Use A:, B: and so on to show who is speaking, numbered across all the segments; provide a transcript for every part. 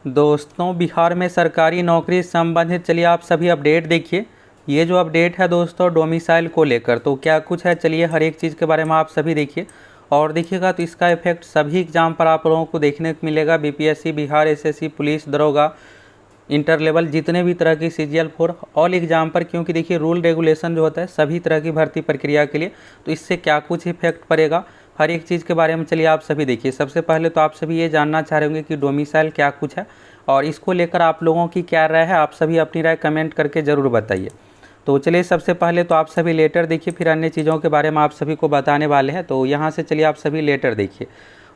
A: दोस्तों, बिहार में सरकारी नौकरी से संबंधित चलिए आप सभी अपडेट देखिए। ये जो अपडेट है दोस्तों डोमिसाइल को लेकर, तो क्या कुछ है चलिए हर एक चीज़ के बारे में आप सभी देखिए और देखिएगा तो इसका इफेक्ट सभी एग्जाम पर आप लोगों को देखने को मिलेगा। बीपीएससी, बिहार एसएससी, पुलिस दरोगा, इंटर लेवल, जितने भी तरह की सीजीएल 4 ऑल एग्जाम पर, क्योंकि देखिए रूल रेगुलेशन जो होता है सभी तरह की भर्ती प्रक्रिया के लिए, तो इससे क्या कुछ इफेक्ट पड़ेगा हर एक चीज़ के बारे में चलिए आप सभी देखिए। सबसे पहले तो आप सभी ये जानना चाह रहे होंगे कि डोमिसाइल क्या कुछ है और इसको लेकर आप लोगों की क्या राय है। आप सभी अपनी राय कमेंट करके ज़रूर बताइए। तो चलिए सबसे पहले तो आप सभी लेटर देखिए, फिर अन्य चीज़ों के बारे में आप सभी को बताने वाले हैं। तो यहाँ से चलिए आप सभी लेटर देखिए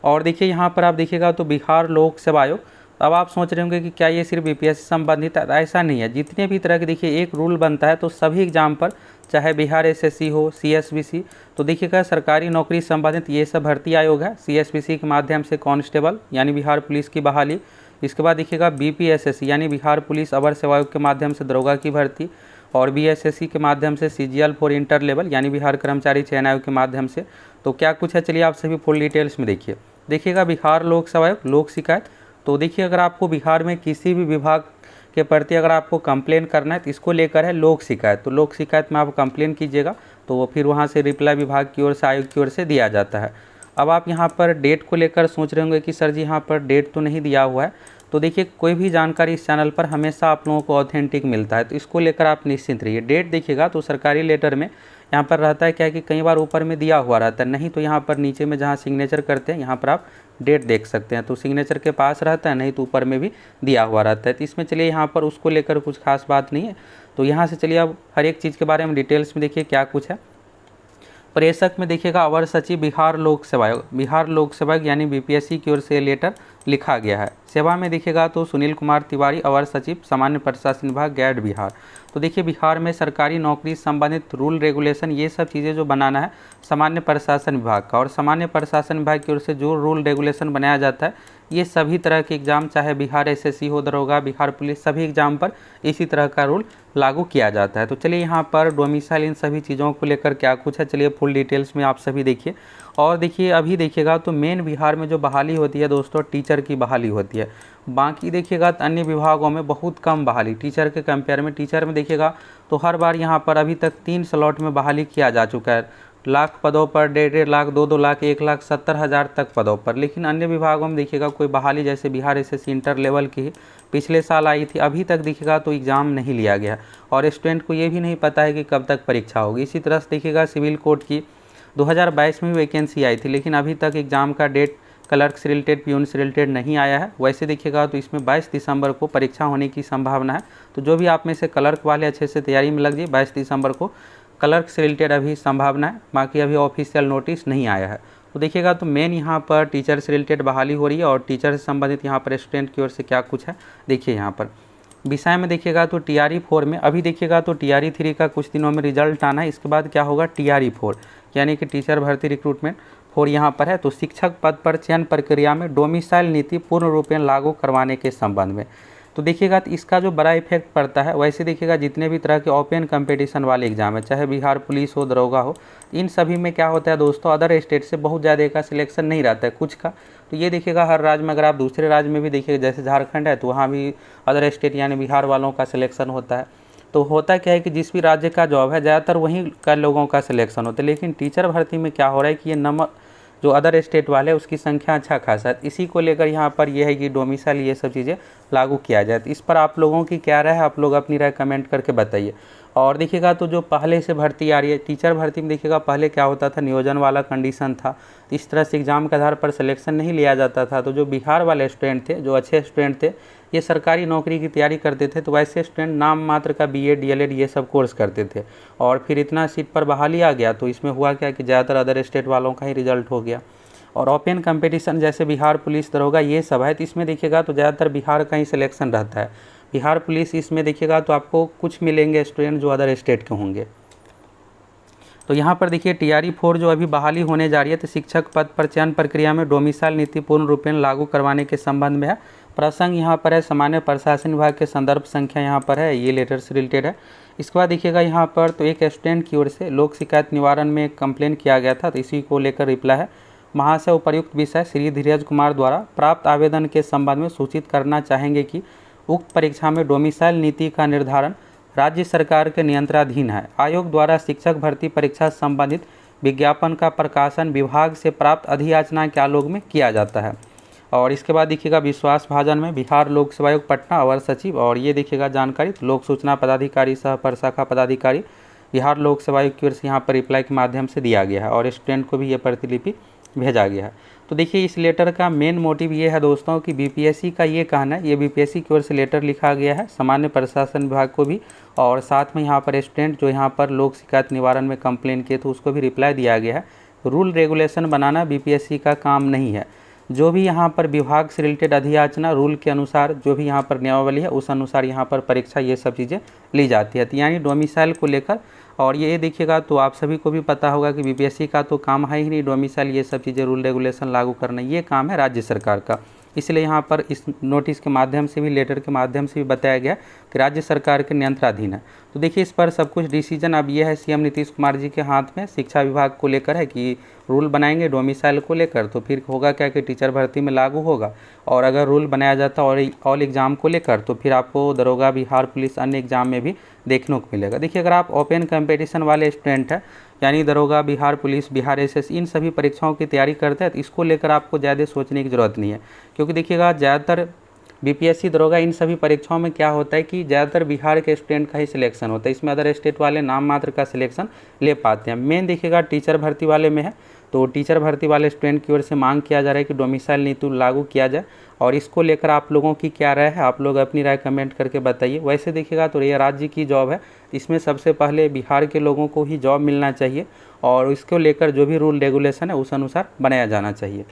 A: और देखिए यहाँ पर आप देखिएगा तो बिहार लोक सेवा आयोग। अब आप सोच रहे होंगे कि क्या ये सिर्फ बीपीएससी संबंधित है, ऐसा नहीं है। जितने भी तरह के देखिए एक रूल बनता है तो सभी एग्जाम पर, चाहे बिहार एसएससी हो, सीएसबीसी, तो देखिएगा सरकारी नौकरी संबंधित ये सब भर्ती आयोग है। सीएसबीसी के माध्यम से कांस्टेबल यानी बिहार पुलिस की बहाली, इसके बाद देखिएगा बीपीएसएससी यानी बिहार पुलिस अवर सेवा आयोग के माध्यम से दरोगा की भर्ती, और बीएसएससी के माध्यम से सीजीएल 4 इंटर लेवल यानी बिहार कर्मचारी चयन आयोग के माध्यम से। तो क्या कुछ है चलिए आप सभी फुल डिटेल्स में देखिए। देखिएगा बिहार लोक सेवा आयोग, लोक शिकायत, तो देखिए अगर आपको बिहार में किसी भी विभाग के प्रति अगर आपको कंप्लेन करना है तो इसको लेकर है लोक शिकायत। तो लोक शिकायत में आप कंप्लेन कीजिएगा तो वो फिर वहाँ से रिप्लाई विभाग की ओर से, आयोग की ओर से दिया जाता है। अब आप यहाँ पर डेट को लेकर सोच रहे होंगे कि सर जी यहाँ पर डेट तो नहीं दिया हुआ है। तो देखिए कोई भी जानकारी इस चैनल पर हमेशा आप लोगों को ऑथेंटिक मिलता है, तो इसको लेकर आप निश्चिंत रहिए। डेट देखिएगा तो सरकारी लेटर में यहाँ पर रहता है क्या कि कई बार ऊपर में दिया हुआ रहता है, नहीं तो यहाँ पर नीचे में जहाँ सिग्नेचर करते हैं यहाँ पर आप डेट देख सकते हैं। तो सिग्नेचर के पास रहता है, नहीं तो ऊपर में भी दिया हुआ रहता है। तो इसमें चलिए यहाँ पर उसको लेकर कुछ खास बात नहीं है। तो यहाँ से चलिए अब हर एक चीज़ के बारे में डिटेल्स में देखिए क्या कुछ है। प्रेषक में देखिएगा अवर सचिव बिहार लोक सेवा आयोग, बिहार लोक सेवा आयोग यानी बीपीएससी की ओर से लेटर लिखा गया है। सेवा में देखिएगा तो सुनील कुमार तिवारी, अवर सचिव सामान्य प्रशासन विभाग, गैड बिहार। तो देखिए बिहार में सरकारी नौकरी संबंधित रूल रेगुलेशन ये सब चीज़ें जो बनाना है सामान्य प्रशासन विभाग का, और सामान्य प्रशासन विभाग की ओर से जो रूल रेगुलेशन बनाया जाता है ये सभी तरह के एग्जाम, चाहे बिहार एसएससी हो, दरोगा, बिहार पुलिस, सभी एग्जाम पर इसी तरह का रूल लागू किया जाता है। तो चलिए यहाँ पर डोमिसाइल इन सभी चीज़ों को लेकर क्या कुछ है चलिए फुल डिटेल्स में आप सभी देखिए। और देखिए अभी देखिएगा तो मेन बिहार में जो बहाली होती है दोस्तों, टीचर की बहाली होती है। बाकी देखिएगा तो अन्य विभागों में बहुत कम बहाली टीचर के कंपेयर में। टीचर में देखिएगा तो हर बार यहाँ पर अभी तक 3 स्लॉट में बहाली किया जा चुका है, लाख पदों पर, 1.5 लाख, 2 लाख, 1,70,000 तक पदों पर। लेकिन अन्य विभागों में देखिएगा कोई बहाली जैसे बिहार एसएससी इंटर लेवल की पिछले साल आई थी, अभी तक देखिएगा तो एग्ज़ाम नहीं लिया गया और स्टूडेंट को ये भी नहीं पता है कि कब तक परीक्षा होगी। इसी तरह से देखिएगा सिविल कोर्ट की 2022 में भी वैकेंसी आई थी, लेकिन अभी तक एग्ज़ाम का डेट क्लर्क से रिलेटेड, प्यून से रिलेटेड नहीं आया है। वैसे देखिएगा तो इसमें 22 दिसंबर को परीक्षा होने की संभावना है। तो जो भी आप में से क्लर्क वाले अच्छे से तैयारी में लग जाइए, 22 दिसंबर को क्लर्क से रिलेटेड अभी संभावना है, बाकी अभी ऑफिशियल नोटिस नहीं आया है। तो देखिएगा तो मेन यहाँ पर टीचर से रिलेटेड बहाली हो रही है और टीचर से संबंधित यहाँ पर स्टूडेंट की ओर से क्या कुछ है देखिए। यहाँ पर विषय में देखिएगा तो टीआरई 4 में अभी देखिएगा तो टीआरई 3 का कुछ दिनों में रिजल्ट आना है, इसके बाद क्या होगा टीआरई 4 यानी कि टीचर भर्ती रिक्रूटमेंट 4 यहाँ पर है। तो शिक्षक पद पर चयन प्रक्रिया में डोमिसाइल नीति पूर्ण रूप में लागू करवाने के संबंध में, तो देखिएगा तो इसका जो बड़ा इफेक्ट पड़ता है। वैसे देखिएगा जितने भी तरह के ओपन कंपटीशन वाले एग्जाम है, चाहे बिहार पुलिस हो, दरोगा हो, इन सभी में क्या होता है दोस्तों, अदर स्टेट से बहुत ज़्यादा का सिलेक्शन नहीं रहता है, कुछ का। तो ये देखिएगा हर राज्य में, अगर आप दूसरे राज्य में भी देखिएगा जैसे झारखंड है तो वहाँ भी अदर स्टेट यानी बिहार वालों का सिलेक्शन होता है। तो होता क्या है कि जिस भी राज्य का जॉब है ज़्यादातर वहीं का लोगों का सिलेक्शन होता है। लेकिन टीचर भर्ती में क्या हो रहा है कि ये नंबर जो अदर स्टेट वाले उसकी संख्या अच्छा खासा है, इसी को लेकर यहाँ पर यह है कि डोमिसाइल ये सब चीज़ें लागू किया जाए। तो इस पर आप लोगों की क्या राय है, आप लोग अपनी राय कमेंट करके बताइए। और देखिएगा तो जो पहले से भर्ती आ रही है टीचर भर्ती में, देखिएगा पहले क्या होता था, नियोजन वाला कंडीशन था, तो इस तरह से एग्जाम के आधार पर सिलेक्शन नहीं लिया जाता था। तो जो बिहार वाले स्टूडेंट थे, जो अच्छे स्टूडेंट थे, ये सरकारी नौकरी की तैयारी करते थे। तो वैसे स्टूडेंट नाम मात्र का बीएड, डीएलएड ये सब कोर्स करते थे और फिर इतना सीट पर बहाली आ गया तो इसमें हुआ क्या कि ज़्यादातर अदर स्टेट वालों का ही रिजल्ट हो गया। और ओपन कंपटीशन जैसे बिहार पुलिस, दरोगा ये सब है, तो इसमें देखिएगा तो ज़्यादातर बिहार का ही सिलेक्शन रहता है। बिहार पुलिस इसमें देखिएगा तो आपको कुछ मिलेंगे स्टूडेंट जो अदर स्टेट के होंगे। तो यहाँ पर देखिए टीआरई 4 जो अभी बहाली होने जा रही है, तो शिक्षक पद पर चयन प्रक्रिया में डोमिसाइल नीति पूर्ण रूपेण लागू करवाने के संबंध में है। प्रसंग यहाँ पर है सामान्य प्रशासन विभाग के संदर्भ संख्या यहाँ पर है, ये लेटर से रिलेटेड है। इसके बाद देखिएगा यहाँ पर तो एक स्टूडेंट की ओर से लोक शिकायत निवारण में कंप्लेन किया गया था, तो इसी को लेकर रिप्लाई है। महाशय उपर्युक्त विषय श्री धीरज कुमार द्वारा प्राप्त आवेदन के संबंध में सूचित करना चाहेंगे कि उक्त परीक्षा में डोमिसाइल नीति का निर्धारण राज्य सरकार के नियंत्रणाधीन है। आयोग द्वारा शिक्षक भर्ती परीक्षा संबंधित विज्ञापन का प्रकाशन विभाग से प्राप्त अधियाचना के आलोक में किया जाता है। और इसके बाद देखिएगा विश्वास भाजन में बिहार लोक सेवा आयोग पटना अवर सचिव, और ये देखिएगा जानकारी लोक सूचना पदाधिकारी सह प्रशाखा पदाधिकारी बिहार लोक सेवा आयोग की ओर से यहाँ पर रिप्लाई के माध्यम से दिया गया है और स्टूडेंट को भी ये प्रतिलिपि भेजा गया है। तो देखिए इस लेटर का मेन मोटिव ये है दोस्तों कि बीपीएससी का ये कहना है, ये बीपीएससी की ओर से लेटर लिखा गया है सामान्य प्रशासन विभाग को भी, और साथ में यहाँ पर स्टूडेंट जो यहाँ पर लोक शिकायत निवारण में कंप्लेन किए तो उसको भी रिप्लाई दिया गया है। रूल रेगुलेशन बनाना बीपीएससी का काम नहीं है। जो भी यहाँ पर विभाग से रिलेटेड अधियाचना रूल के अनुसार जो भी यहाँ पर नियमावली है उस अनुसार यहाँ पर परीक्षा ये सब चीज़ें ली जाती है। तो यानी डोमिसाइल को लेकर, और ये देखिएगा तो आप सभी को भी पता होगा कि बीपीएससी का तो काम है ही नहीं डोमिसाइल ये सब चीज़ें रूल रेगुलेशन लागू करना, ये काम है राज्य सरकार का। इसलिए यहाँ पर इस नोटिस के माध्यम से भी, लेटर के माध्यम से भी बताया गया कि राज्य सरकार के नियंत्रणाधीन है। तो देखिए इस पर सब कुछ डिसीजन अब ये है सीएम नीतीश कुमार जी के हाथ में, शिक्षा विभाग को लेकर है कि रूल बनाएंगे डोमिसाइल को लेकर, तो फिर होगा क्या कि टीचर भर्ती में लागू होगा। और अगर रूल बनाया जाता और ऑल एग्ज़ाम को लेकर तो फिर आपको दरोगा, बिहार पुलिस, अन्य एग्ज़ाम में भी देखने को मिलेगा। देखिए अगर आप ओपन कंपटीशन वाले स्टूडेंट हैं यानी दरोगा, बिहार पुलिस, बिहार एसएस, इन सभी परीक्षाओं की तैयारी करते हैं तो इसको लेकर आपको ज़्यादा सोचने की ज़रूरत नहीं है, क्योंकि देखिएगा ज़्यादातर बीपीएससी, दरोगा, इन सभी परीक्षाओं में क्या होता है कि ज़्यादातर बिहार के स्टूडेंट का ही सिलेक्शन होता है। इसमें अदर स्टेट वाले नाम मात्र का सिलेक्शन ले पाते हैं। मेन देखिएगा टीचर भर्ती वाले में है, तो टीचर भर्ती वाले स्टूडेंट की ओर से मांग किया जा रहा है कि डोमिसाइल नीति लागू किया जाए। और इसको लेकर आप लोगों की क्या राय है, आप लोग अपनी राय कमेंट करके बताइए। वैसे देखिएगा तो ये राज्य की जॉब है, इसमें सबसे पहले बिहार के लोगों को ही जॉब मिलना चाहिए और इसको लेकर जो भी रूल रेगुलेशन है उस अनुसार बनाया जाना चाहिए।